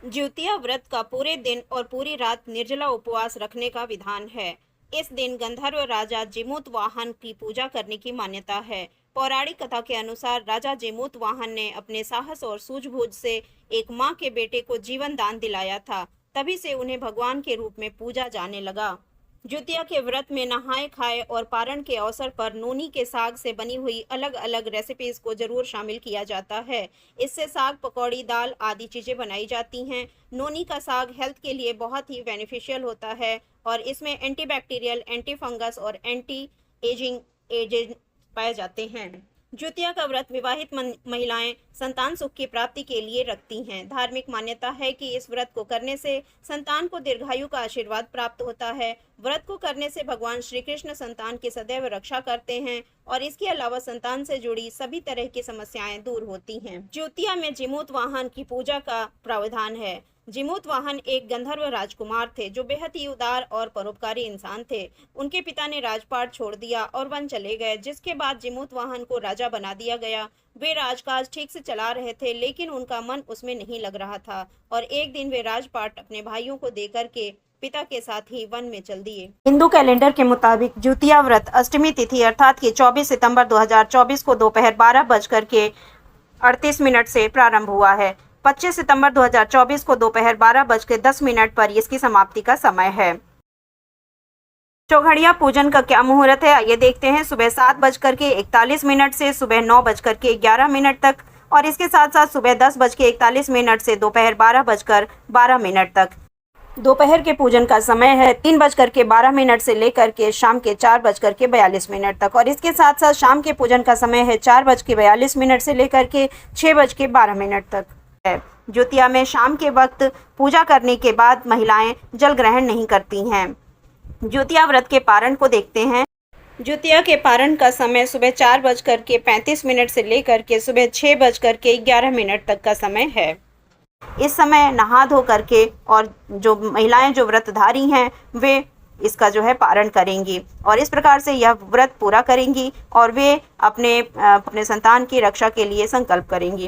ज्योतिया व्रत का पूरे दिन और पूरी रात निर्जला उपवास रखने का विधान है। इस दिन गंधर्व राजा जिमूतवाहन की पूजा करने की मान्यता है। पौराणिक कथा के अनुसार राजा जिमूतवाहन ने अपने साहस और सूझबूझ से एक मां के बेटे को जीवन दान दिलाया था। तभी से उन्हें भगवान के रूप में पूजा जाने लगा। ज्योतिया के व्रत में नहाए खाए और पारण के अवसर पर नोनी के साग से बनी हुई अलग अलग रेसिपीज को जरूर शामिल किया जाता है। इससे साग पकौड़ी दाल आदि चीजें बनाई जाती हैं। नोनी का साग हेल्थ के लिए बहुत ही बेनिफिशियल होता है और इसमें एंटीबैक्टीरियल, एंटी फंगस और एंटी एजिंग एजेंट पाए जाते हैं। ज्योतिया का व्रत विवाहित महिलाएं संतान सुख की प्राप्ति के लिए रखती हैं। धार्मिक मान्यता है कि इस व्रत को करने से संतान को दीर्घायु का आशीर्वाद प्राप्त होता है। व्रत को करने से भगवान श्री कृष्ण संतान की सदैव रक्षा करते हैं और इसके अलावा संतान से जुड़ी सभी तरह की समस्याएं दूर होती हैं। ज्योतिया में जिमूतवाहन की पूजा का प्रावधान है। जिमूतवाहन एक गंधर्व राजकुमार थे जो बेहद ही उदार और परोपकारी इंसान थे। उनके पिता ने राजपाट छोड़ दिया और वन चले गए, जिसके बाद जिमूतवाहन को राजा बना दिया गया। वे राजकाज ठीक से चला रहे थे, लेकिन उनका मन उसमें नहीं लग रहा था और एक दिन वे राजपाट अपने भाइयों को देकर के पिता के साथ ही वन में चल दिए। हिंदू कैलेंडर के मुताबिक ज्योतिया व्रत अष्टमी तिथि अर्थात कि 24 सितंबर 2024 को दोपहर 12:38 से प्रारंभ हुआ है। 25 सितंबर 2024 को दोपहर 12:10 पर इसकी समाप्ति का समय है। चौघड़िया पूजन का क्या मुहूर्त है, आइए देखते हैं। सुबह 7:41 से सुबह 9:11 तक और इसके साथ साथ सुबह 10:41 से दोपहर 12:12 तक। दोपहर के पूजन का समय है 3:12 से लेकर के शाम के 4:42 तक और इसके साथ साथ शाम के पूजन का समय है 4:42 से लेकर के 6:12 तक है। ज्योतिया में शाम के वक्त पूजा करने के बाद महिलाएं जल ग्रहण नहीं करती हैं। ज्योतिया व्रत के पारण को देखते हैं। ज्योतिया के पारण का समय सुबह 4:35 से लेकर के सुबह 6:11 तक का समय है। इस समय नहा धो करके और जो महिलाएं जो व्रतधारी हैं वे इसका जो है पारण करेंगी और इस प्रकार से यह व्रत पूरा करेंगी और वे अपने संतान की रक्षा के लिए संकल्प करेंगी।